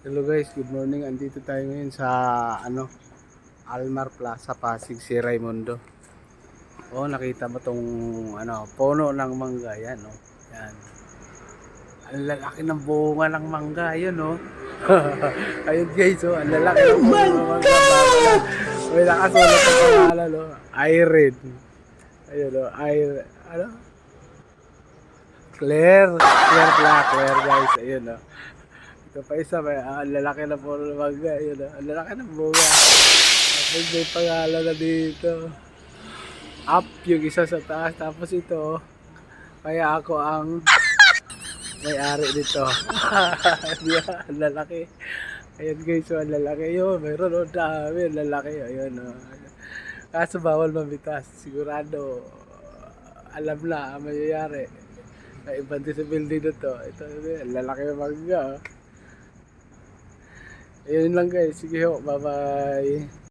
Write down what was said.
Hello guys, good morning. Andito tayo ngayon sa Almar Plaza, Pasig, si Raimundo. Oh, nakita mo tong puno ng mangga yan, oh. Yan. Ang lalaki ng bunga ng mangga, yun, oh. Ayun guys, oh, ang lalaki ng bunga ng mangga. May nakasulat ang pangalan, oh. Irene. Ayun, oh, Irene. Ano? Claire guys, ayun, oh. Ito pa isa, ang lalaki na po ng mangga, yun, ang lalaki ng bunga. Tapos may pangalan na dito. Up yung isa sa taas, tapos ito, kaya ako ang may-ari dito. Ang lalaki. Ayan guys, so ang lalaki yun. Mayroon o dami, ang lalaki. Ayun o. Kaso bawal mamitas. Sigurado, alam na ang mayayari. May ibang disability na to. Ito, ang lalaki ng mangga. Ayun lang guys. Sige ho, bye bye.